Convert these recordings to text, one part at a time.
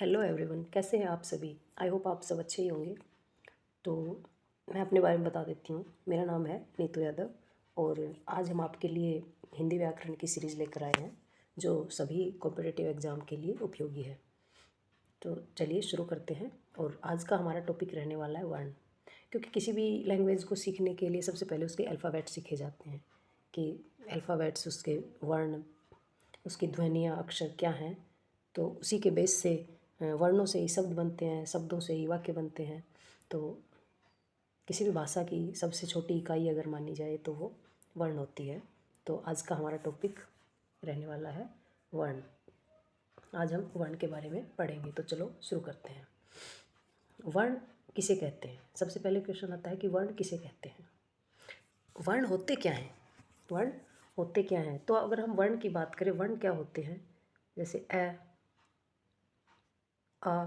Hello everyone, कैसे हैं आप सभी। आई होप आप सब अच्छे ही होंगे। तो मैं अपने बारे में बता देती हूँ। मेरा नाम है नीतू यादव और आज हम आपके लिए हिंदी व्याकरण की सीरीज़ लेकर आए हैं जो सभी कॉम्पिटिटिव एग्ज़ाम के लिए उपयोगी है। तो चलिए शुरू करते हैं। और आज का हमारा टॉपिक रहने वाला है वर्ण, क्योंकि किसी भी लैंग्वेज को सीखने के लिए सबसे पहले उसके अल्फ़ाबेट सीखे जाते हैं कि अल्फ़ाबेट्स, उसके वर्ण, उसकी ध्वनियाँ, अक्षर क्या हैं। तो उसी के बेस से वर्णों से ही शब्द बनते हैं, शब्दों से ही वाक्य बनते हैं। तो किसी भी भाषा की सबसे छोटी इकाई अगर मानी जाए तो वो वर्ण होती है। तो आज का हमारा टॉपिक रहने वाला है वर्ण। आज हम वर्ण के बारे में पढ़ेंगे। तो चलो शुरू करते हैं। वर्ण किसे कहते हैं? सबसे पहले क्वेश्चन आता है कि वर्ण किसे कहते हैं। वर्ण होते क्या हैं? वर्ण होते क्या हैं? तो अगर हम वर्ण की बात करें, वर्ण क्या होते हैं? जैसे अ, आ,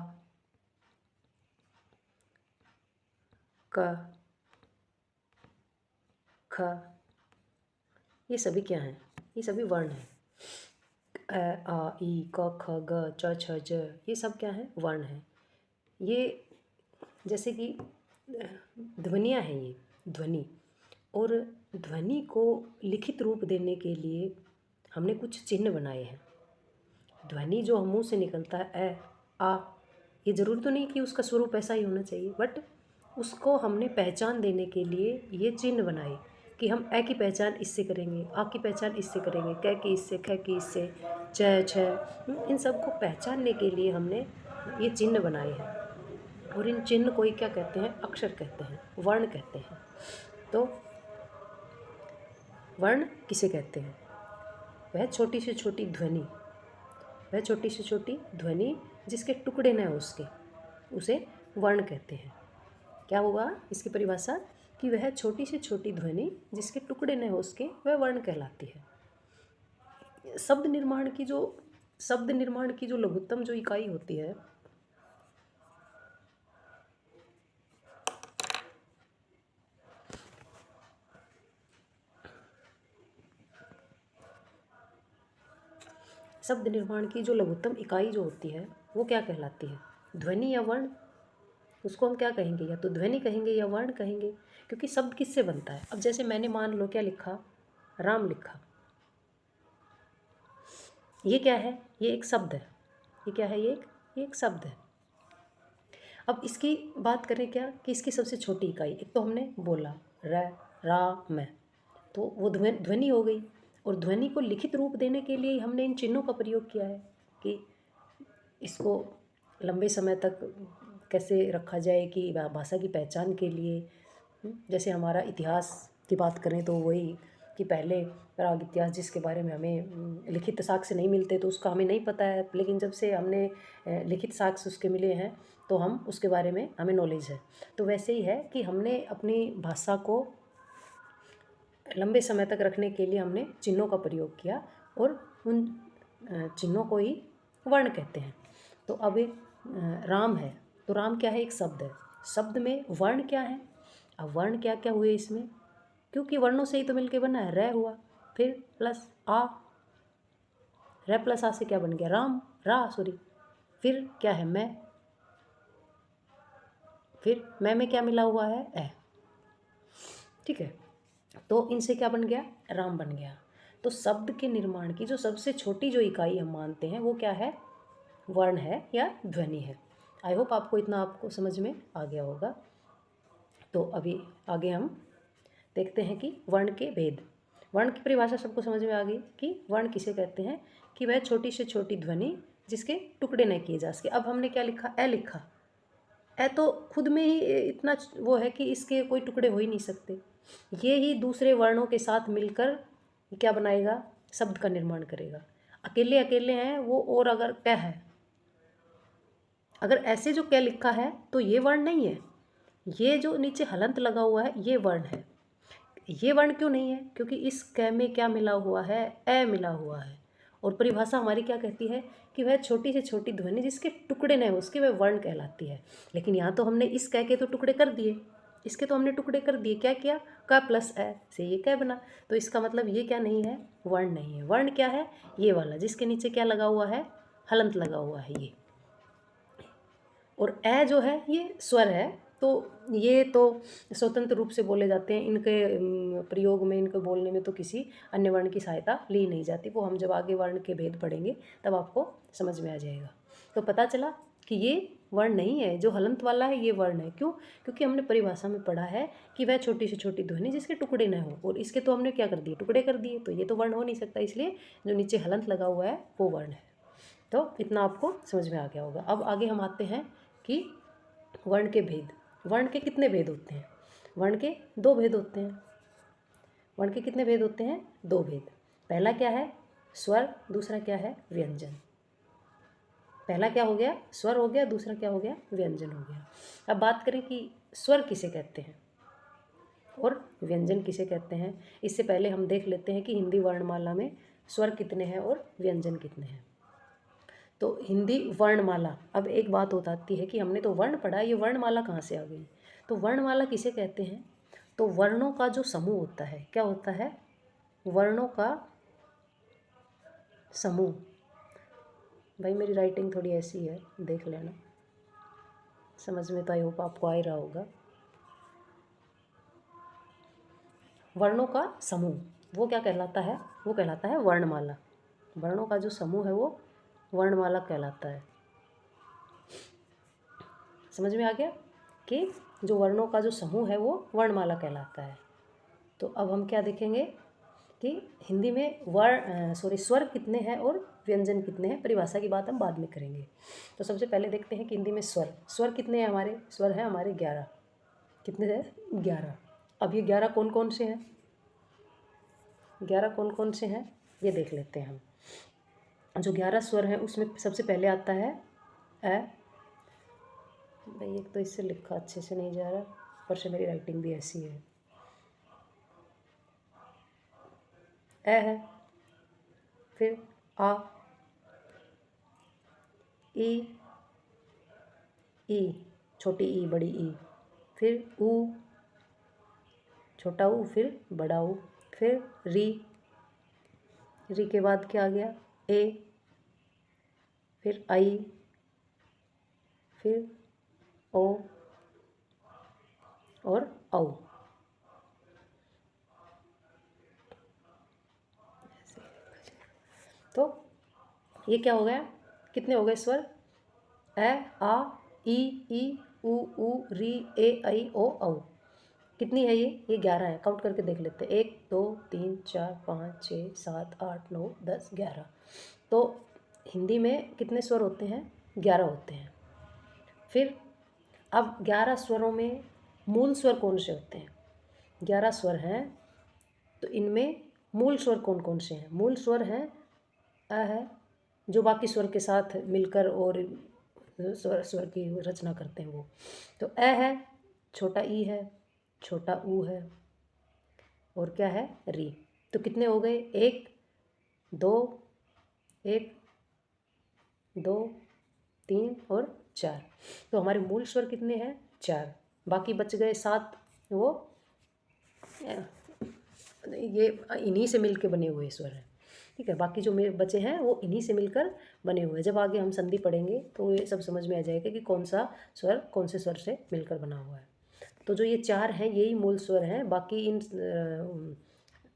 क, ख, ये सभी क्या हैं? ये सभी वर्ण हैं। अ, आ, ई, क, ख, ग, च, छ, ज, ये सब क्या हैं? वर्ण हैं। ये जैसे कि ध्वनियाँ हैं, ये ध्वनि। और ध्वनि को लिखित रूप देने के लिए हमने कुछ चिन्ह बनाए हैं। ध्वनि जो मुंह से निकलता है आ, ये ज़रूर तो नहीं कि उसका स्वरूप ऐसा ही होना चाहिए, बट उसको हमने पहचान देने के लिए ये चिन्ह बनाए कि हम ए की पहचान इससे करेंगे, आ की पहचान इससे करेंगे, कै की इससे, ख की इससे, च, छ, इन सब को पहचानने के लिए हमने ये चिन्ह बनाए हैं। और इन चिन्ह को ही क्या कहते हैं? अक्षर कहते हैं, वर्ण कहते हैं। तो वर्ण किसे कहते हैं? वह छोटी से छोटी ध्वनि, वह छोटी से छोटी ध्वनि जिसके टुकड़े न हो उसके, उसे वर्ण कहते हैं। क्या होगा इसकी परिभाषा? कि वह छोटी से छोटी ध्वनि जिसके टुकड़े न हो उसके, वह वर्ण कहलाती है। शब्द निर्माण की जो लघुत्तम जो इकाई होती है, शब्द निर्माण की जो लघुत्तम इकाई जो होती है वो क्या कहलाती है? ध्वनि या वर्ण। उसको हम क्या कहेंगे? या तो ध्वनि कहेंगे या वर्ण कहेंगे, क्योंकि शब्द किससे बनता है। अब जैसे मैंने मान लो क्या लिखा, राम लिखा, ये क्या है? ये एक शब्द है। ये क्या है? ये एक शब्द है। अब इसकी बात करें क्या कि इसकी सबसे छोटी इकाई, एक तो हमने बोला र, रा, मैं, तो वो ध्वनि हो गई। और ध्वनि को लिखित रूप देने के लिए हमने इन चिन्हों का प्रयोग किया है कि इसको लंबे समय तक कैसे रखा जाए कि भाषा की पहचान के लिए। जैसे हमारा इतिहास की बात करें तो वही कि पहले प्राग इतिहास जिसके बारे में हमें लिखित साक्ष्य नहीं मिलते तो उसका हमें नहीं पता है, लेकिन जब से हमने लिखित साक्ष्य उसके मिले हैं तो हम उसके बारे में हमें नॉलेज है। तो वैसे ही है कि हमने अपनी भाषा को लंबे समय तक रखने के लिए हमने चिन्हों का प्रयोग किया और उन चिन्हों को ही वर्ण कहते हैं। तो अब एक राम है, तो राम क्या है? एक शब्द है। शब्द में वर्ण क्या है? अब वर्ण क्या क्या हुए इसमें? क्योंकि वर्णों से ही तो मिलके बना है। र हुआ, फिर प्लस आ, र प्लस आ से क्या बन गया? राम, रा सॉरी। फिर क्या है? मैं, फिर मैं में क्या मिला हुआ है? ए। ठीक है, तो इनसे क्या बन गया? राम बन गया। तो शब्द के निर्माण की जो सबसे छोटी जो इकाई हम मानते हैं वो क्या है? वर्ण है या ध्वनि है। आई होप आपको इतना आपको समझ में आ गया होगा। तो अभी आगे हम देखते हैं कि वर्ण के भेद। वर्ण की परिभाषा सबको समझ में आ गई कि वर्ण किसे कहते हैं? कि वह छोटी से छोटी ध्वनि जिसके टुकड़े न किए जा सके। अब हमने क्या लिखा? ए लिखा। ए तो खुद में ही इतना वो है कि इसके कोई टुकड़े हो ही नहीं सकते। ये ही दूसरे वर्णों के साथ मिलकर क्या बनाएगा? शब्द का निर्माण करेगा। अकेले अकेले हैं वो, और अगर क है, अगर ऐसे जो क लिखा है तो ये वर्ण नहीं है। ये जो नीचे हलंत लगा हुआ है ये वर्ण है। ये वर्ण क्यों नहीं है? क्योंकि इस क में क्या मिला हुआ है? ए मिला हुआ है। और परिभाषा हमारी क्या कहती है? कि वह छोटी से छोटी ध्वनि जिसके टुकड़े न हो उसके वह वर्ण कहलाती है। लेकिन यहाँ तो हमने इस क के तो टुकड़े कर दिए, इसके तो हमने टुकड़े कर दिए। क्या किया? क प्लस ए से ये क बना। तो इसका मतलब ये क्या नहीं है? वर्ण नहीं है। वर्ण क्या है? ये वाला जिसके नीचे क्या लगा हुआ है? हलंत लगा हुआ है ये। और ए जो है ये स्वर है, तो ये तो स्वतंत्र रूप से बोले जाते हैं, इनके प्रयोग में, इनके बोलने में तो किसी अन्य वर्ण की सहायता ली नहीं जाती। वो हम जब आगे वर्ण के भेद पढ़ेंगे तब आपको समझ में आ जाएगा। तो पता चला कि ये वर्ण नहीं है, जो हलंत वाला है ये वर्ण है। क्यों? क्योंकि हमने परिभाषा में पढ़ा है कि वह छोटी से छोटी ध्वनि जिसके टुकड़े न हो, और इसके तो हमने क्या कर दिए, टुकड़े कर दिए, तो ये तो वर्ण हो नहीं सकता, इसलिए जो नीचे हलंत लगा हुआ है वो वर्ण है। तो इतना आपको समझ में आ गया होगा। अब आगे हम आते हैं कि वर्ण के भेद। वर्ण के कितने भेद होते हैं? वर्ण के दो भेद होते हैं। वर्ण के कितने भेद होते हैं? दो भेद। पहला क्या है? स्वर। दूसरा क्या है? व्यंजन। पहला क्या हो गया? स्वर हो गया। दूसरा क्या हो गया? व्यंजन हो गया। अब बात करें कि स्वर किसे कहते हैं और व्यंजन किसे कहते हैं। इससे पहले हम देख लेते हैं कि हिंदी वर्णमाला में स्वर कितने हैं और व्यंजन कितने हैं। तो हिंदी वर्णमाला, अब एक बात होती है कि हमने तो वर्ण पढ़ा, ये वर्णमाला कहाँ से आ गई? तो वर्णमाला किसे कहते हैं? तो वर्णों का जो समूह होता है, क्या होता है? वर्णों का समूह। भाई मेरी राइटिंग थोड़ी ऐसी है, देख लेना, समझ में तो आई होप आपको आ ही रहा होगा। वर्णों का समूह वो क्या कहलाता है? वो कहलाता है वर्णमाला। वर्णों का जो समूह है वो वर्णमाला कहलाता है। समझ में आ गया कि जो वर्णों का जो समूह है वो वर्णमाला कहलाता है। तो अब हम क्या देखेंगे कि हिंदी में स्वर कितने हैं और व्यंजन कितने हैं। परिभाषा की बात हम बाद में करेंगे। तो सबसे पहले देखते हैं कि हिंदी में स्वर कितने हैं हमारे। स्वर हैं हमारे 11। कितने हैं? 11। अब ये 11 कौन कौन से हैं? 11 कौन कौन से हैं ये देख लेते हैं हम। जो 11 स्वर हैं उसमें सबसे पहले आता है ए। भाई एक तो इससे लिखा अच्छे से नहीं जा रहा, पर से मेरी राइटिंग भी ऐसी है। ए है, फिर आ, ई, छोटी ई बड़ी ई, फिर ऊ, छोटा ऊ, फिर बड़ा ऊ, फिर री के बाद क्या आ गया? ए, फिर आई, फिर ओ और औ। तो ये क्या हो गया? कितने हो गए स्वर? ए, आ, ई, ऊ, री, ए, आई, ओ, औ। कितनी है ये 11 है। काउंट करके देख लेते हैं। 1 2 3 4 5 6 7 8 9 10 11। तो हिंदी में कितने स्वर होते हैं? 11 होते हैं। फिर अब 11 स्वरों में मूल स्वर कौन से होते हैं? 11 स्वर हैं, तो इनमें मूल स्वर कौन कौन से हैं? मूल स्वर हैं अ है, जो बाकी स्वर के साथ मिलकर और स्वर की रचना करते हैं वो। तो अ है, छोटा ई है, छोटा ऊ है, और क्या है? री। तो कितने हो गए? 1 2 1 2 3 और 4। तो हमारे मूल स्वर कितने हैं? 4। बाकी बच गए 7। वो ये इन्हीं से मिलके बने हुए स्वर हैं। ठीक है, बाकी जो मेरे बचे हैं वो इन्हीं से मिलकर बने हुए हैं। जब आगे हम संधि पढ़ेंगे तो ये सब समझ में आ जाएगा कि कौन सा स्वर कौन से स्वर से मिलकर बना हुआ है। तो जो ये 4 हैं यही मूल स्वर हैं। बाकी इन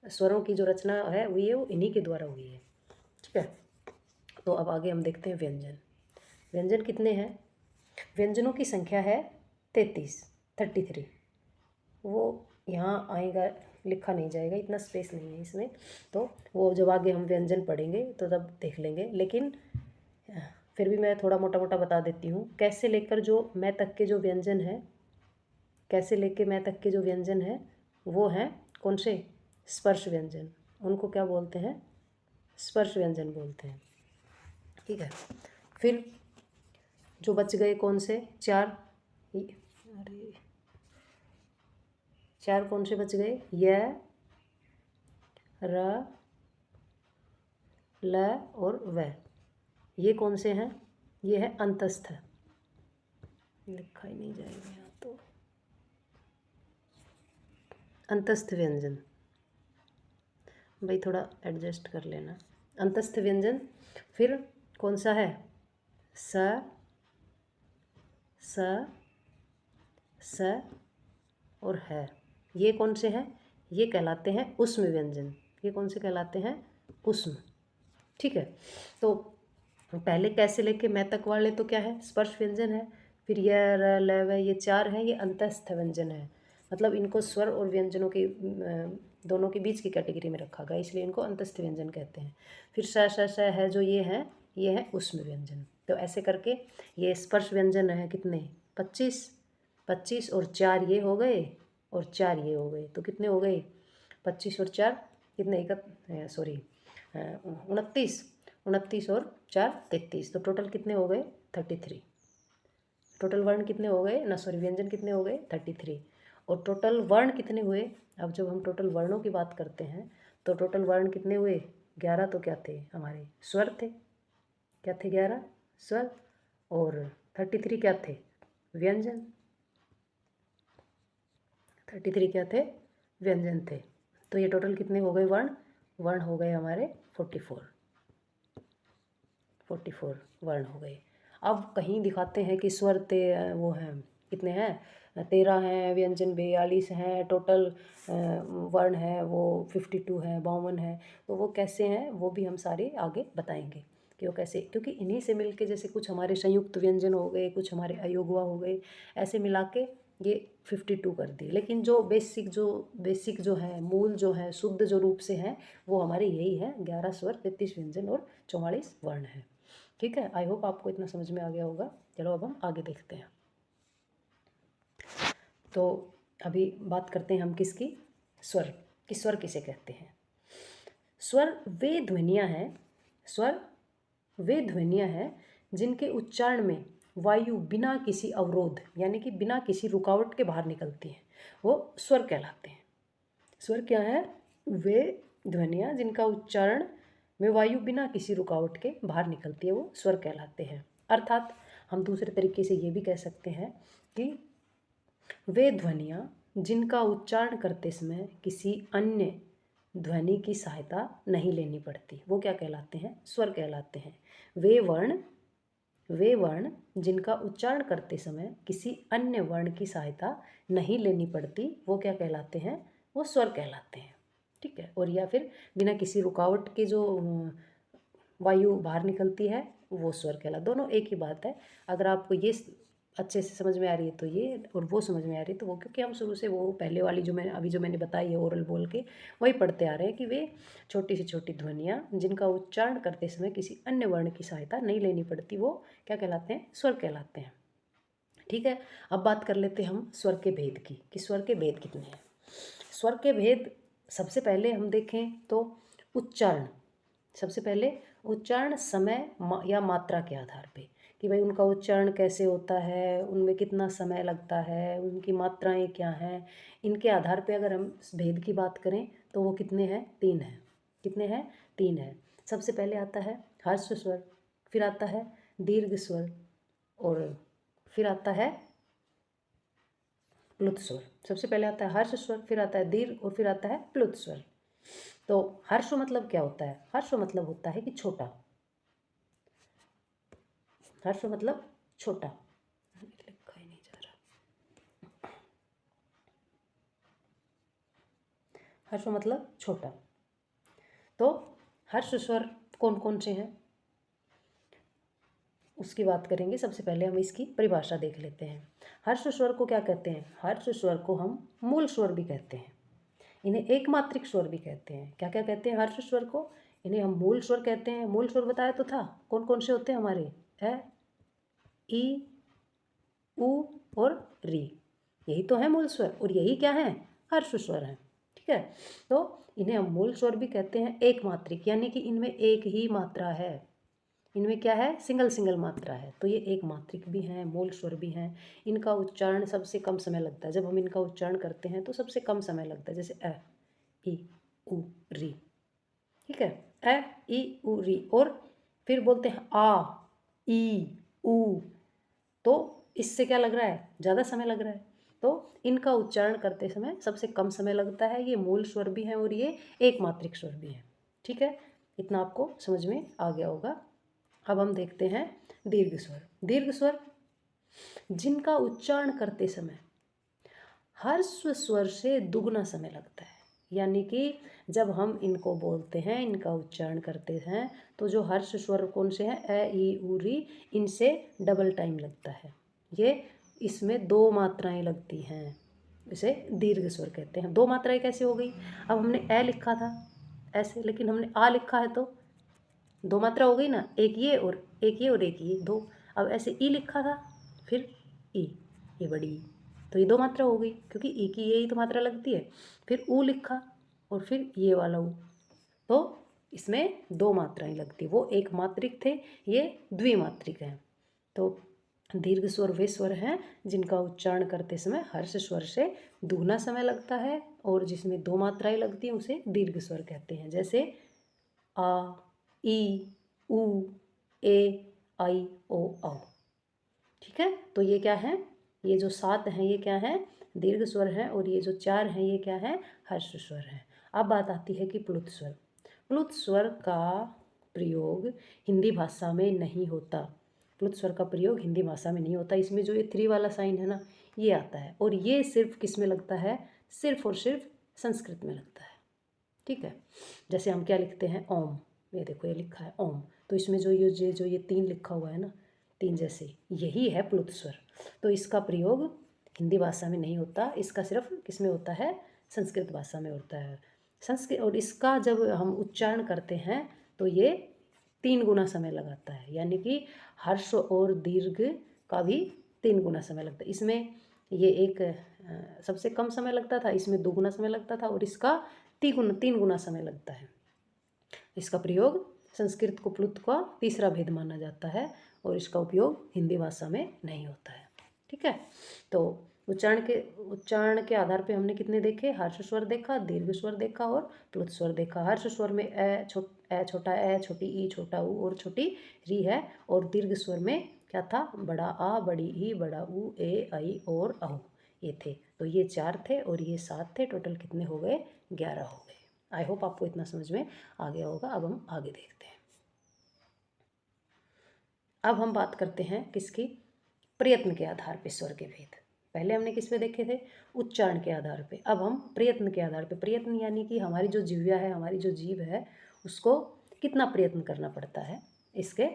स्वरों की जो रचना है हुई है वो इन्हीं के द्वारा हुई है। ठीक है, तो अब आगे हम देखते हैं व्यंजन। व्यंजन कितने हैं? व्यंजनों की संख्या है 33। वो यहाँ आएगा, लिखा नहीं जाएगा, इतना स्पेस नहीं है इसमें। तो वो जब आगे हम व्यंजन पढ़ेंगे तो तब देख लेंगे। लेकिन फिर भी मैं थोड़ा मोटा मोटा बता देती हूँ। कैसे लेकर जो मैं तक के जो व्यंजन है, कैसे लेके मैं तक के जो व्यंजन है वो हैं कौन से? स्पर्श व्यंजन। उनको क्या बोलते हैं? स्पर्श व्यंजन बोलते हैं। ठीक है, फिर जो बच गए कौन से? 4। अरे 4 कौन से बच गए? य, र, ल और व। ये कौन से हैं? ये है अंतस्थ। लिखा ही नहीं जाएगा यहाँ तो। अंतस्थ व्यंजन, भाई थोड़ा एडजस्ट कर लेना। अंतस्थ व्यंजन। फिर कौन सा है? स, स, स और है, ये कौन से हैं? ये कहलाते हैं उष्म व्यंजन। ये कौन से कहलाते हैं? उष्म। ठीक है, तो पहले कैसे लेके मैं तक वाले तो क्या है? स्पर्श व्यंजन है। फिर यह, र, ल, व, ये चार हैं, ये अंतस्थ व्यंजन है। मतलब इनको स्वर और व्यंजनों के दोनों के बीच की कैटेगरी में रखा गया, इसलिए इनको अंतस्थ व्यंजन कहते हैं। फिर श, श, श है जो ये है उष्म व्यंजन। तो ऐसे करके ये स्पर्श व्यंजन है कितने? 25। 25 और 4 ये हो गए और 4 ये हो गए, तो कितने हो गए? 25 और 4 कितने? 29। 29 और 4 33, तो टोटल कितने हो गए? 33। टोटल वर्ण कितने हो गए? व्यंजन कितने हो गए? 33। और टोटल वर्ण कितने हुए? अब जब हम टोटल वर्णों की बात करते हैं तो टोटल वर्ण कितने हुए? 11। तो क्या थे? हमारे स्वर थे। क्या थे? 11 स्वर। और 33 क्या थे? व्यंजन। 33 क्या थे? व्यंजन थे। तो ये टोटल कितने हो गए वर्ण? वर्ण हो गए हमारे 44। 44 वर्ण हो गए। अब कहीं दिखाते हैं कि स्वर वो हैं कितने हैं? 13 हैं, व्यंजन 42 हैं, टोटल वर्ण है वो 52 है, 52 है। तो वो कैसे हैं वो भी हम सारे आगे बताएंगे कि वो कैसे, क्योंकि इन्हीं से मिलके जैसे कुछ हमारे संयुक्त व्यंजन हो गए, कुछ हमारे अयोगवा हो गए, ऐसे मिला के ये 52 कर दिए। लेकिन जो बेसिक जो है, मूल जो है, शुद्ध जो रूप से हैं वो हमारे यही है, 11 स्वर, 33 व्यंजन और 44 वर्ण है। ठीक है, आई होप आपको इतना समझ में आ गया होगा। चलो अब हम आगे देखते हैं। तो अभी बात करते हैं हम किसकी? स्वर कि स्वर किसे कहते हैं। स्वर वे ध्वनियाँ हैं, स्वर वे ध्वनियाँ हैं जिनके उच्चारण में वायु बिना किसी अवरोध यानी कि बिना किसी रुकावट के बाहर निकलती हैं, वो स्वर कहलाते हैं। स्वर क्या है? वे ध्वनियाँ जिनका उच्चारण में वायु बिना किसी रुकावट के बाहर निकलती है, वो स्वर कहलाते हैं। अर्थात हम दूसरे तरीके से ये भी कह सकते हैं कि वे ध्वनियाँ जिनका उच्चारण करते समय किसी अन्य ध्वनि की सहायता नहीं लेनी पड़ती, वो क्या कहलाते हैं? स्वर कहलाते हैं। वे वर्ण जिनका उच्चारण करते समय किसी अन्य वर्ण की सहायता नहीं लेनी पड़ती, वो क्या कहलाते हैं? वो स्वर कहलाते हैं। ठीक है, और या फिर बिना किसी रुकावट के जो वायु बाहर निकलती है वो स्वर कहलाता। दोनों एक ही बात है। अगर आपको ये अच्छे से समझ में आ रही है तो ये, और वो समझ में आ रही है तो वो, क्योंकि हम शुरू से वो पहले वाली जो मैंने बताई है ओरल बोल के, वही पढ़ते आ रहे हैं कि वे छोटी से छोटी ध्वनियाँ जिनका उच्चारण करते समय किसी अन्य वर्ण की सहायता नहीं लेनी पड़ती, वो क्या कहलाते हैं? स्वर कहलाते हैं। ठीक है, अब बात कर लेते हैं हम स्वर के भेद की कि स्वर के भेद कितने हैं। स्वर के भेद सबसे पहले हम देखें तो उच्चारण, सबसे पहले उच्चारण समय या मात्रा के आधार पे कि भाई उनका उच्चारण कैसे होता है, उनमें कितना समय लगता है, उनकी मात्राएं क्या हैं, इनके आधार पे अगर हम भेद की बात करें तो वो कितने हैं? 3 हैं। कितने हैं? 3 हैं। सबसे पहले आता है हर्ष स्वर, फिर आता है दीर्घ स्वर, और फिर आता है प्लुत स्वर। सबसे पहले आता है हर्ष स्वर, फिर आता है दीर्घ और फिर आता है प्लुत स्वर। तो हर्ष मतलब क्या होता है? हर्ष मतलब होता है कि छोटा। हर्ष मतलब छोटा, लिखा ही नहीं जा रहा। हर्ष मतलब छोटा। तो हर्ष स्वर कौन कौन से हैं उसकी बात करेंगे। सबसे पहले हम इसकी परिभाषा देख लेते हैं। हर्ष स्वर को क्या कहते हैं? हर्ष स्वर को हम मूल स्वर भी कहते हैं, इन्हें एकमात्रिक स्वर भी कहते हैं। क्या क्या कहते हैं हर्ष स्वर को? इन्हें हम मूल स्वर कहते हैं। मूल स्वर बताया तो था, कौन कौन से होते हैं हमारे? ए, ई, उ और री, यही तो है मूल स्वर, और यही क्या है? हर्ष स्वर है। ठीक है, तो इन्हें हम मूल स्वर भी कहते हैं। एक मात्रिक यानी कि इनमें एक ही मात्रा है, इनमें क्या है? सिंगल सिंगल मात्रा है, तो ये एक मात्रिक भी हैं, मूल स्वर भी हैं। इनका उच्चारण सबसे कम समय लगता है, जब हम इनका उच्चारण करते हैं तो सबसे कम समय लगता है, जैसे अ, ई, उ, री। ठीक है, अ, ई, उ, री, और फिर बोलते हैं आ, ई, उ, तो इससे क्या लग रहा है? ज़्यादा समय लग रहा है। तो इनका उच्चारण करते समय सबसे कम समय लगता है। ये मूल स्वर भी हैं और ये एक मात्रिक स्वर भी हैं। ठीक है, इतना आपको समझ में आ गया होगा। अब हम देखते हैं दीर्घ स्वर। दीर्घ स्वर जिनका उच्चारण करते समय ह्रस्व स्वर से दुगना समय लगता है। यानी कि जब हम इनको बोलते हैं, इनका उच्चारण करते हैं, तो जो हर्ष स्वर कौन से हैं, ए ई उ री, इनसे डबल टाइम लगता है। ये इसमें 2 मात्राएं लगती हैं, इसे दीर्घ स्वर कहते हैं। 2 मात्राएं कैसे हो गई? अब हमने ए लिखा था ऐसे, लेकिन हमने आ लिखा है तो 2 मात्रा हो गई ना, एक ये और एक ये और एक ये, 2। अब ऐसे ई लिखा था, फिर ई, ये बड़ी ई, तो ये 2 मात्रा हो गई, क्योंकि ई की ये ही तो मात्रा लगती है। फिर ऊ लिखा और फिर ये वाला ऊ, तो इसमें 2 मात्राएं लगती है। वो एक मात्रिक थे, ये द्विमात्रिक हैं। तो दीर्घ स्वर वे स्वर हैं जिनका उच्चारण करते समय हर्ष स्वर से दुगना समय लगता है, और जिसमें 2 मात्राएं लगती हैं उसे दीर्घ स्वर कहते हैं। जैसे आ, ई, उ, ए, आई, ओ, औ। ठीक है, तो ये क्या है, ये जो 7 हैं ये क्या है, दीर्घ स्वर हैं, और ये जो 4 हैं ये क्या है, हर्ष स्वर हैं। अब बात आती है कि प्लुत स्वर। प्लुत स्वर का प्रयोग हिंदी भाषा में नहीं होता। प्लुत स्वर का प्रयोग हिंदी भाषा में नहीं होता। इसमें जो ये 3 वाला साइन है ना, ये आता है, और ये सिर्फ किस में लगता है, सिर्फ और सिर्फ संस्कृत में लगता है। ठीक है, जैसे हम क्या लिखते हैं, ओम, ये देखो ये लिखा है ओम, तो इसमें जो ये 3 लिखा हुआ है ना, 3 जैसे, यही है प्लुत स्वर। तो इसका प्रयोग हिंदी भाषा में नहीं होता, इसका सिर्फ किस में होता है, संस्कृत भाषा में होता है। संस्कृत, और इसका जब हम उच्चारण करते हैं तो ये 3 गुना समय लगाता है, यानी कि हर्ष और दीर्घ का भी 3 गुना समय लगता है। इसमें ये एक सबसे कम समय लगता था, इसमें 2 गुना समय लगता था, और इसका 3 गुना समय लगता है। इसका प्रयोग संस्कृत को प्लुत का तीसरा भेद माना जाता है, और इसका उपयोग हिंदी भाषा में नहीं होता है। ठीक है, तो उच्चारण के आधार पे हमने कितने देखे, हर्ष स्वर देखा, दीर्घ स्वर देखा और प्लुत स्वर देखा। हर्ष स्वर में ए छोटा ए, छोटी ई, छोटा ऊ और छोटी री है, और दीर्घ स्वर में क्या था, बड़ा आ, बड़ी ई, बड़ा ऊ, ए, आई और औ, ये थे। तो ये 4 थे और ये 7 थे, टोटल कितने हो गए, 11 हो गए। आई होप आपको इतना समझ में आ गया होगा। अब हम आगे देखते हैं। अब हम बात करते हैं किसकी, प्रयत्न के आधार पे स्वर के भेद। पहले हमने किस पे देखे थे, उच्चारण के आधार पे। अब हम प्रयत्न के आधार पे, प्रयत्न यानी कि हमारी जो जिह्वा है, हमारी जो जीभ है, उसको कितना प्रयत्न करना पड़ता है इसके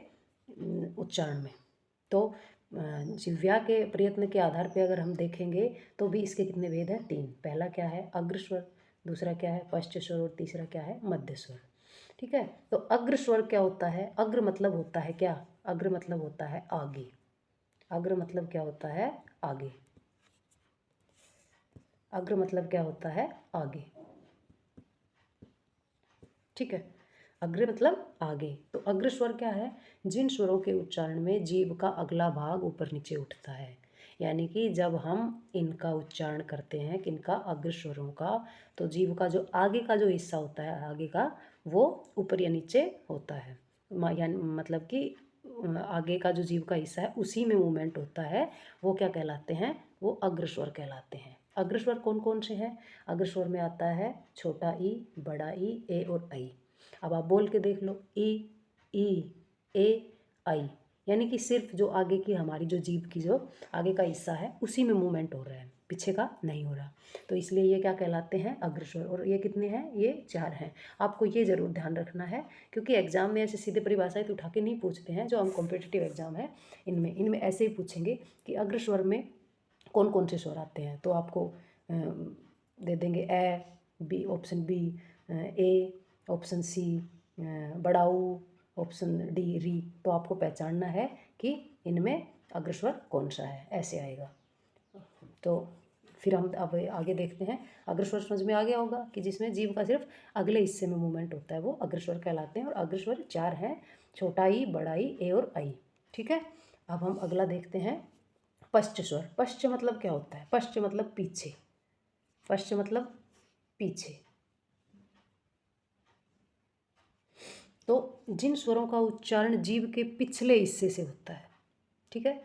उच्चारण में। तो जिह्वा के प्रयत्न के आधार पे अगर हम देखेंगे तो भी इसके कितने भेद हैं, 3। पहला क्या है, अग्र स्वर, दूसरा क्या है, पश्च स्वर, और तीसरा क्या है, मध्य स्वर। ठीक है, तो अग्र स्वर क्या होता है, अग्र मतलब होता है क्या, अग्र मतलब होता है आगे। अग्र मतलब क्या होता है, आगे। अग्र मतलब क्या होता है, आगे। ठीक है, अग्र मतलब आगे। तो अग्र स्वर क्या है, जिन स्वरों के उच्चारण में जीभ का अगला भाग ऊपर नीचे उठता है। यानी कि जब हम इनका उच्चारण करते हैं, किनका, अग्र स्वरों का, तो जीभ का जो आगे का जो हिस्सा होता है, आगे का, वो ऊपर या नीचे होता है। यानी मतलब कि आगे का जो जीभ का हिस्सा है उसी में मूवमेंट होता है, वो क्या कहलाते हैं, वो अग्र स्वर कहलाते हैं। अग्र स्वर कौन कौन से हैं, अग्र स्वर में आता है छोटा ई, बड़ा ई, ए और आई। अब आप बोल के देख लो, ई, ए, आई, यानी कि सिर्फ जो आगे की हमारी जो जीभ की जो आगे का हिस्सा है उसी में मूवमेंट हो रहा है, पीछे का नहीं हो रहा। तो इसलिए ये क्या कहलाते हैं, अग्र स्वर। और ये कितने हैं, ये 4 हैं। आपको ये ज़रूर ध्यान रखना है, क्योंकि एग्जाम में ऐसे सीधे परिभाषाएं तो उठा के नहीं पूछते हैं। जो हम कॉम्पिटिटिव एग्जाम है इनमें ऐसे ही पूछेंगे कि अग्र स्वर में कौन कौन से स्वर आते हैं। तो आपको दे देंगे ए, बी, ऑप्शन बी, ए, ऑप्शन सी, बड़ा ऊ, ऑप्शन डी, री। तो आपको पहचानना है कि इनमें अग्र स्वर कौन सा है, ऐसे आएगा। तो फिर हम अब आगे देखते हैं। अग्र स्वर समझ में आ गया होगा कि जिसमें जीभ का सिर्फ अगले हिस्से में मूवमेंट होता है, वो अग्र स्वर कहलाते हैं। और अग्र स्वर 4 हैं, छोटा ई, बड़ा ई, ए और आई। ठीक है, अब हम अगला देखते हैं, पश्च स्वर। पश्च मतलब क्या होता है, पश्च मतलब पीछे, पश्च मतलब पीछे। तो जिन स्वरों का उच्चारण जीभ के पिछले हिस्से से होता है। ठीक है,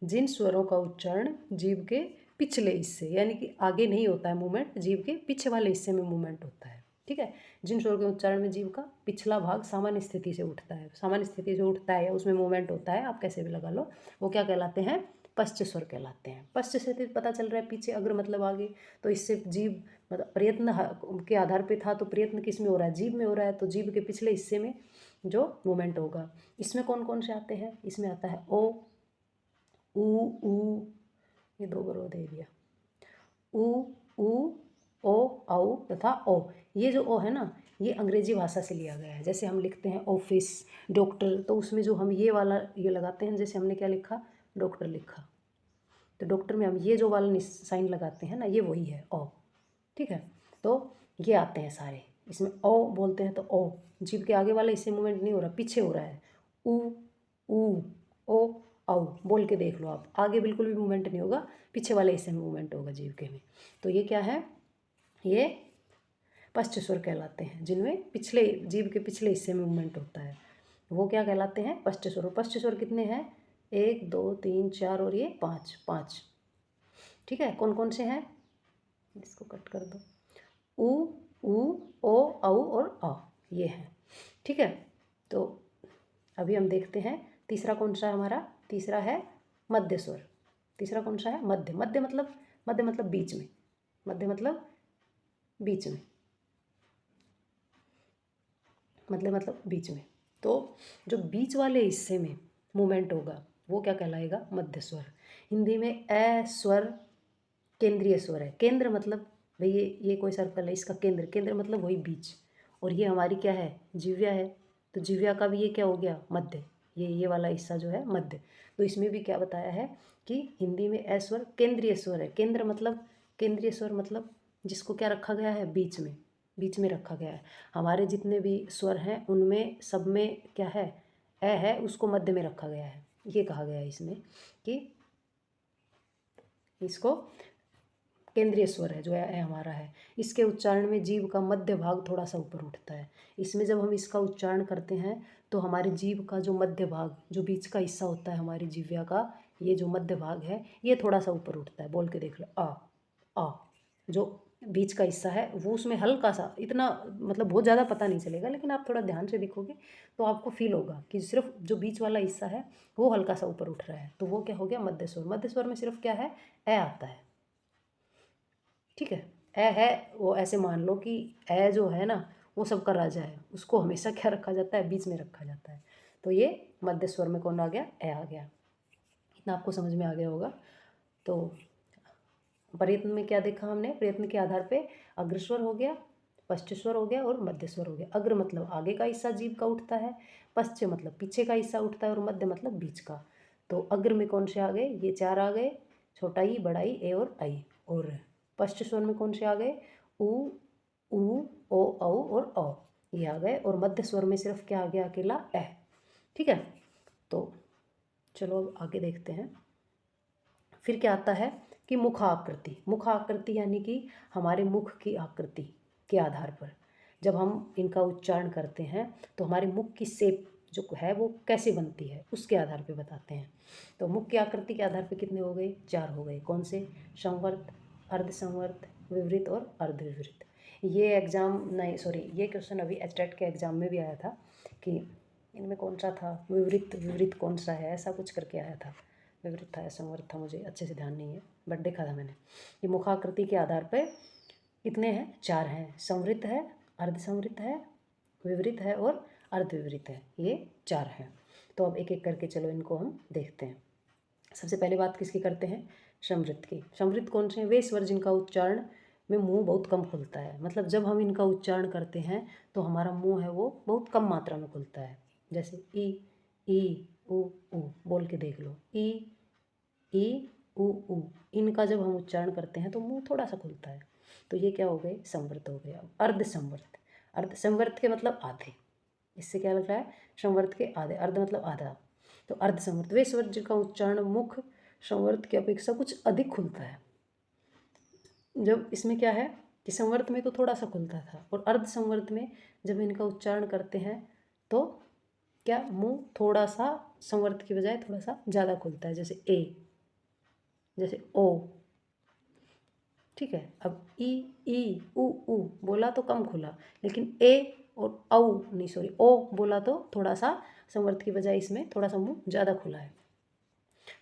जिन स्वरों का उच्चारण जीभ के पिछले हिस्से, यानी कि आगे नहीं होता है मूवमेंट, जीभ के पीछे वाले हिस्से में मूवमेंट होता है, ठीक है। जिन स्वर के उच्चारण में जीभ का पिछला भाग सामान्य स्थिति से उठता है, सामान्य स्थिति से उठता है या उसमें मूवमेंट होता है, आप कैसे भी लगा लो, वो क्या कहलाते हैं? पश्च स्वर कहलाते हैं। पश्च से पता चल रहा है पीछे, अग्र मतलब आगे, तो इससे जीभ मतलब प्रयत्न के आधार पे था, तो प्रयत्न किस में हो रहा है? जीभ में हो रहा है, तो जीभ के पिछले हिस्से में जो मूवमेंट होगा। इसमें कौन कौन से आते हैं? इसमें आता है ओ, ऊ, ये 2 बार ओ दे दिया, ऊ, ओ, औ तथा ओ। ये जो ओ है ना, ये अंग्रेजी भाषा से लिया गया है। जैसे हम लिखते हैं ऑफिस, डॉक्टर, तो उसमें जो हम ये वाला ये लगाते हैं, जैसे हमने क्या लिखा? डॉक्टर लिखा, तो डॉक्टर में हम ये जो वाला साइन लगाते हैं ना, ये वही है ओ। ठीक है, तो ये आते हैं सारे। इसमें ओ बोलते हैं तो ओ, जीभ के आगे वाला इससे मूवमेंट नहीं हो रहा, पीछे हो रहा है। ऊ, ओ, औ बोल के देख लो आप, आगे बिल्कुल भी मूवमेंट नहीं होगा, पीछे वाले हिस्से में मूवमेंट होगा जीभ के में। तो ये क्या है? ये पश्च स्वर कहलाते हैं, जिनमें पिछले जीभ के पिछले हिस्से में मूवमेंट होता है, वो क्या कहलाते हैं? पश्च स्वर। पश्च स्वर कितने हैं? 1 2 3 4 और ये 5। ठीक है, कौन कौन से हैं? इसको कट कर दो। ऊ, ओ, औ और आ, ये हैं। ठीक है, तो अभी हम देखते हैं तीसरा कौन सा है हमारा? तीसरा है मध्य स्वर। तीसरा कौन सा है? मध्य। मध्य मतलब बीच में, मध्य मतलब बीच में, मतलब बीच में। तो जो बीच वाले हिस्से में मूवमेंट होगा वो क्या कहलाएगा? मध्य स्वर। हिंदी में ए स्वर केंद्रीय स्वर है। केंद्र मतलब भाई ये कोई सर्कल है, इसका केंद्र मतलब वही बीच, और ये हमारी क्या है? जिह्वा है, तो जिह्वा का भी ये क्या हो गया? मध्य। ये वाला हिस्सा जो है मध्य। तो इसमें भी क्या बताया है कि हिंदी में ए स्वर केंद्रीय स्वर है। केंद्र मतलब केंद्रीय स्वर मतलब जिसको क्या रखा गया है? बीच में रखा गया है। हमारे जितने भी स्वर हैं उनमें सब में क्या है? ए है, उसको मध्य में रखा गया है। ये कहा गया है इसमें कि इसको केंद्रीय स्वर है जो है हमारा है। इसके उच्चारण में जीभ का मध्य भाग थोड़ा सा ऊपर उठता है। इसमें जब हम इसका उच्चारण करते हैं तो हमारी जीभ का जो मध्य भाग, जो बीच का हिस्सा होता है हमारी जिह्वा का, ये जो मध्य भाग है ये थोड़ा सा ऊपर उठता है। बोल के देख लो, आ। जो बीच का हिस्सा है वो उसमें हल्का सा, इतना मतलब बहुत ज़्यादा पता नहीं चलेगा, लेकिन आप थोड़ा ध्यान से देखोगे तो आपको फील होगा कि सिर्फ जो बीच वाला हिस्सा है वो हल्का सा ऊपर उठ रहा है, तो वो क्या हो गया? मध्य स्वर। मध्य स्वर में सिर्फ क्या है? ए आता है। ठीक है, ए है, वो ऐसे मान लो कि ए जो है ना वो सबका राजा है, उसको हमेशा क्या रखा जाता है? बीच में रखा जाता है। तो ये मध्य स्वर में कौन आ गया? ए आ गया। इतना आपको समझ में आ गया होगा। तो प्रयत्न में क्या देखा हमने? प्रयत्न के आधार पे अग्रस्वर हो गया, पश्च स्वर हो गया और मध्य स्वर हो गया। अग्र मतलब आगे का हिस्सा जीभ का उठता है, पश्च मतलब पीछे का हिस्सा उठता है, और मध्य मतलब बीच का। तो अग्र में कौन से आ गए? ये 4 आ गए, छोटा ई, बड़ा ई, ए और आई। और पश्च स्वर में कौन से आ गए? ऊ, ओ, औ और औ, ये आ गए। और मध्य स्वर में सिर्फ क्या आ गया? अकेला ए। ठीक है, तो चलो अब आगे देखते हैं। फिर क्या आता है कि मुख आकृति। मुख आकृति यानी कि हमारे मुख की आकृति के आधार पर जब हम इनका उच्चारण करते हैं तो हमारे मुख की शेप जो है वो कैसे बनती है उसके आधार पे बताते हैं। तो मुख की आकृति के आधार पे कितने हो गए? 4 हो गए। कौन से? संवर्त, अर्धसंवर्त, विवृत और अर्धविवृत। ये एग्ज़ाम नहीं, सॉरी, ये क्वेश्चन अभी एचटेट के एग्ज़ाम में भी आया था कि इनमें कौन सा था? विवृत कौन सा है, ऐसा कुछ करके आया था। विवृत था या संवर्त था, मुझे अच्छे से ध्यान नहीं है, बट देखा था मैंने। ये मुखाकृति के आधार पर कितने हैं? 4 हैं। संवृत है, अर्धसंवृत है, विवृत है और अर्धविवृत है, ये 4 हैं। तो अब एक एक करके चलो इनको हम देखते हैं। सबसे पहले बात किसकी करते हैं? संवृत की। संवृत कौन से हैं? वे स्वर जिनका उच्चारण में मुंह बहुत कम खुलता है, मतलब जब हम इनका उच्चारण करते हैं तो हमारा मुंह है वो बहुत कम मात्रा में खुलता है। जैसे ई, ऊ बोल के देख लो, ई, ऊ। इनका जब हम उच्चारण करते हैं तो मुंह थोड़ा सा खुलता है, तो ये क्या हो गए? संवर्त हो गया। अर्धसंवर्त। अर्धसंवर्त के मतलब आधे, इससे क्या लग रहा है? संवर्त के आधे। अर्ध मतलब आधा, तो अर्धसंवर्त वे स्वर जिनका उच्चारण मुख संवर्त की अपेक्षा कुछ अधिक खुलता है। जब इसमें क्या है कि संवर्त में तो थोड़ा सा खुलता था, और अर्धसंवर्त में जब इनका उच्चारण करते हैं तो क्या मुंह थोड़ा सा संवर्त की बजाय थोड़ा सा ज़्यादा खुलता है। जैसे ए, जैसे ओ, ठीक है। अब ई उ बोला तो कम खुला, लेकिन ए और औ नहीं सॉरी ओ बोला तो थोड़ा सा संवर्त की बजाय इसमें थोड़ा सा मुंह ज़्यादा खुला है।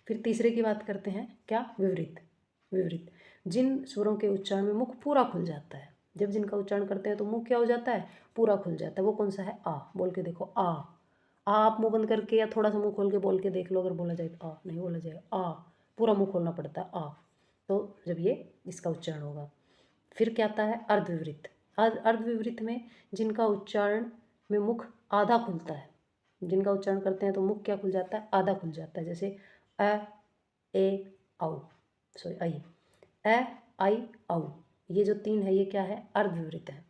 फिर तीसरे की बात करते हैं, क्या? विवरित। विवरित जिन स्वरों के उच्चारण में मुख पूरा खुल जाता है, जब जिनका उच्चारण करते हैं तो मुंह क्या हो जाता है? पूरा खुल जाता है। वो कौन सा है? आ। बोल के देखो, आ। आप मुंह बंद करके या थोड़ा सा मुंह खोल के बोल के देख लो, अगर बोला जाए तो आ नहीं बोला जाएगा, आ पूरा मुंह खोलना पड़ता है, आ। तो जब ये इसका उच्चारण होगा। फिर क्या आता है? अर्धविवरित। अर्धविवरित में जिनका उच्चारण में मुख आधा खुलता है, जिनका उच्चारण करते हैं तो मुख क्या खुल जाता है? आधा खुल जाता है। जैसे अ, ए, औ, सॉरी आई, अ, आई, औ, ये जो तीन है ये क्या है? अर्धविवरित है।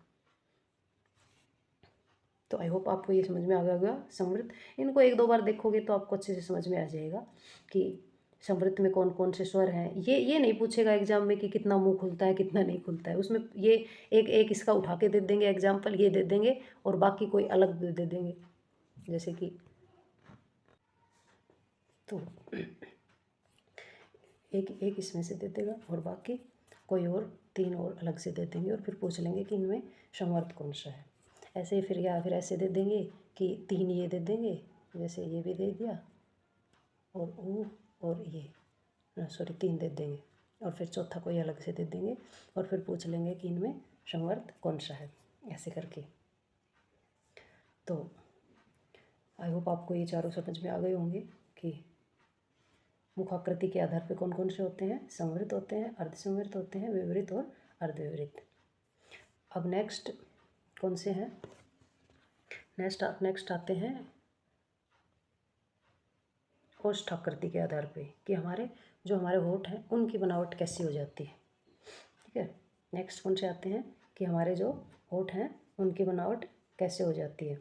तो आई होप आपको ये समझ में आ गया होगा संवृत। इनको एक दो बार देखोगे तो आपको अच्छे से समझ में आ जाएगा कि संवृत में कौन कौन से स्वर हैं। ये नहीं पूछेगा एग्जाम में कि कितना मुंह खुलता है कितना नहीं खुलता है, उसमें ये एक एक इसका उठा के दे देंगे एग्जाम्पल, ये दे देंगे और बाकी कोई अलग दे देंगे। जैसे कि तो एक इसमें से दे देगा और बाकी कोई और तीन और अलग से दे देंगे और फिर पूछ लेंगे कि इनमें समवर्त कौन सा है। ऐसे ही फिर या फिर ऐसे दे देंगे कि तीन ये दे देंगे, जैसे ये भी दे दिया और ऊ और ये सॉरी तीन दे देंगे और फिर चौथा कोई अलग से दे देंगे और फिर पूछ लेंगे कि इनमें समवर्त कौन सा है, ऐसे करके। तो आई होप आपको ये चारों समझ में आ गए होंगे कि मुखाकृति के आधार पर कौन कौन से होते हैं, संवृत होते हैं, अर्धसंवृत होते हैं, विवरित और अर्धविवरित। अब नेक्स्ट कौन से हैं? नेक्स्ट आते हैं ओष्ठाकृति के आधार पे कि हमारे होठ हैं उनकी बनावट कैसी हो जाती है। ठीक है। नेक्स्ट कौन से आते हैं कि हमारे जो होठ हैं उनकी बनावट कैसे हो जाती है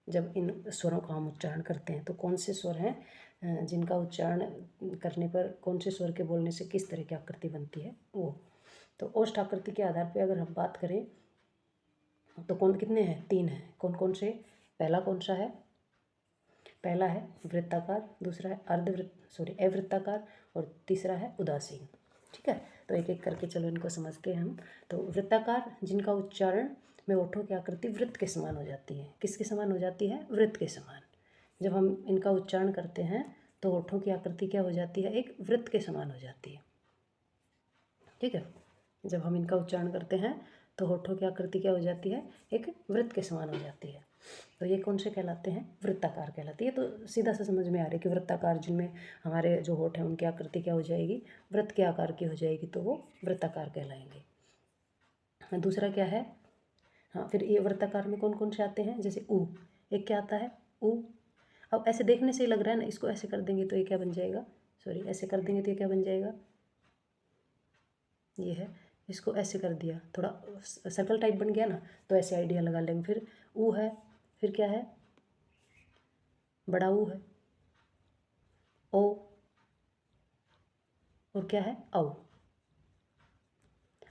जब इन स्वरों का हम उच्चारण करते हैं। तो कौन से स्वर हैं जिनका उच्चारण करने पर, कौन से स्वर के बोलने से किस तरह की आकृति बनती है वो। तो ओष्ठ आकृति के आधार पर अगर हम बात करें तो कितने हैं? तीन हैं। कौन कौन से? पहला कौन सा है? पहला है वृत्ताकार, दूसरा है अवृत्ताकार और तीसरा है उदासीन। ठीक है। तो एक एक करके चलो इनको समझते हैं हम। तो वृत्ताकार जिनका उच्चारण में ओठों की आकृति वृत्त के समान हो जाती है। किसके समान हो जाती है? वृत्त के समान। जब हम इनका उच्चारण करते हैं तो ओठों की आकृति क्या हो जाती है? एक वृत्त के समान हो जाती है। ठीक है। जब हम इनका उच्चारण करते हैं तो होठों की आकृति क्या हो जाती है? एक वृत्त के समान हो जाती है। तो ये कौन से कहलाते हैं? वृत्ताकार कहलाती है। तो सीधा सा समझ में आ रहा है कि वृत्ताकार जिनमें हमारे जो होठ हैं उनकी आकृति क्या हो जाएगी? वृत्त के आकार की हो जाएगी, तो वो वृत्ताकार कहलाएंगे। दूसरा क्या है? हाँ, फिर ये वृत्ताकार में कौन कौन से आते हैं? जैसे ऊ, एक क्या आता है? ऊ। अब ऐसे देखने से ही लग रहा है ना, इसको ऐसे कर देंगे तो ये क्या बन जाएगा? सॉरी, ऐसे कर देंगे तो ये क्या बन जाएगा? ये है। इसको ऐसे कर दिया, थोड़ा सर्कल टाइप बन गया ना, तो ऐसे आइडिया लगा लेंगे। फिर ऊ है, फिर क्या है? बड़ा ऊ है, ओ, और क्या है? औ।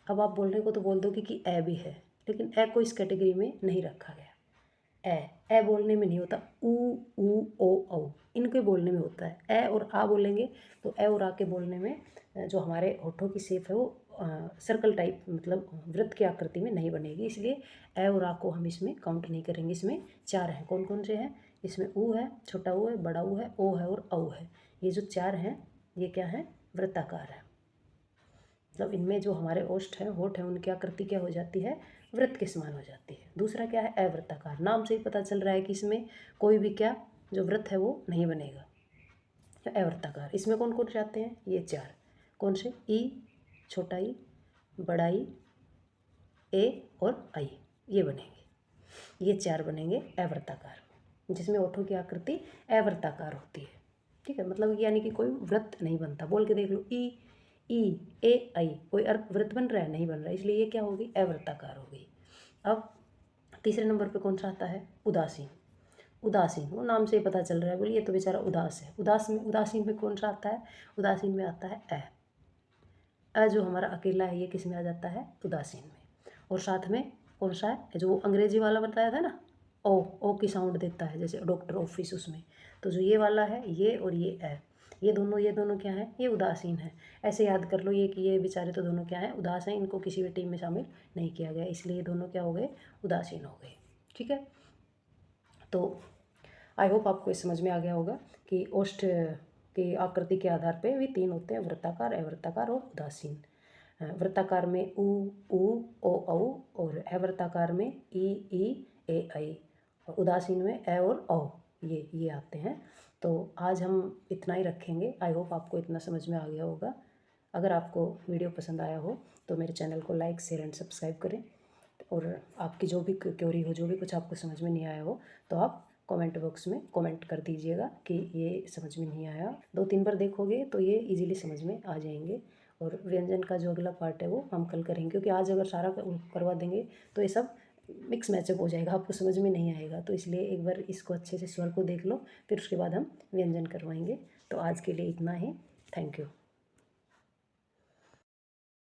अब आप बोलने को तो बोल दोगे कि ए भी है, लेकिन ए को इस कैटेगरी में नहीं रखा गया। ए बोलने में नहीं होता, ऊ ओ औ इनके बोलने में होता है। ए और आ बोलेंगे तो ए और आ के बोलने में जो हमारे होठों की शेप है वो सर्कल टाइप, मतलब वृत्त की आकृति में नहीं बनेगी, इसलिए ए और आ को हम इसमें काउंट नहीं करेंगे। इसमें चार हैं। कौन कौन से हैं? इसमें ऊ है, छोटा ऊ है, बड़ा ऊ है, ओ है और औ है। ये जो चार हैं ये क्या है? वृत्ताकार है। मतलब इनमें जो हमारे ओष्ठ हैं, होठ हैं, उनकी आकृति क्या हो जाती है? वृत्त के समान हो जाती है। दूसरा क्या है? अवृत्ताकार। नाम से ही पता चल रहा है कि इसमें कोई भी क्या जो वृत्त है वो नहीं बनेगा। अवृत्ताकार। इसमें कौन कौन से आते हैं? ये चार। कौन से? ई, छोटा ई, बड़ा ई, ए और आई, ये बनेंगे। ये चार बनेंगे अवृत्ताकार, जिसमें ओठों की आकृति अवृत्ताकार होती है। ठीक है। मतलब यानी कि कोई वृत्त नहीं बनता। बोल के देख लो, ई ए आई, कोई वृत्त बन रहा है? नहीं बन रहा है, इसलिए ये क्या होगी? अवृत्ताकार हो गई। अब तीसरे नंबर पे कौन सा आता है? उदासीन। उदासीन, वो नाम से ही पता चल रहा है, बोलिए ये तो बेचारा उदास है। उदासीन में कौन सा आता है? उदासीन में आता है अ जो हमारा अकेला है ये किस में आ जाता है? उदासीन में। और साथ में कौन सा है? जो अंग्रेजी वाला बताया था ना, ओ की साउंड देता है, जैसे डॉक्टर ऑफिस, उसमें। तो जो ये वाला है, ये और ये ये दोनों क्या है, ये उदासीन है। ऐसे याद कर लो ये कि ये बेचारे तो दोनों क्या है, उदास हैं, इनको किसी भी टीम में शामिल नहीं किया गया, इसलिए ये दोनों क्या हो गए, उदासीन हो गए। ठीक है, तो आई होप आपको इस समझ में आ गया होगा कि ओष्ठ की आकृति के आधार पे भी तीन होते हैं, वृत्ताकार, अवृत्ताकार और उदासीन। वृत्ताकार में उ, ओ, औ, और अवृत्ताकार में ई, ए, ऐ, उदासीन में ए और औ, ये आते हैं। तो आज हम इतना ही रखेंगे। आई होप आपको इतना समझ में आ गया होगा। अगर आपको वीडियो पसंद आया हो तो मेरे चैनल को लाइक, शेयर एंड सब्सक्राइब करें, और आपकी जो भी क्वेरी हो, जो भी कुछ आपको समझ में नहीं आया हो, तो आप कमेंट बॉक्स में कमेंट कर दीजिएगा कि ये समझ में नहीं आया। 2-3 बार देखोगे तो ये इजीली समझ में आ जाएंगे। और व्यंजन का जो अगला पार्ट है वो हम कल करेंगे, क्योंकि आज अगर सारा करवा देंगे तो ये सब मिक्स मैचअप हो जाएगा, आपको समझ में नहीं आएगा। तो इसलिए एक बार इसको अच्छे से स्वर को देख लो, फिर उसके बाद हम व्यंजन करवाएंगे। तो आज के लिए इतना ही। Thank you.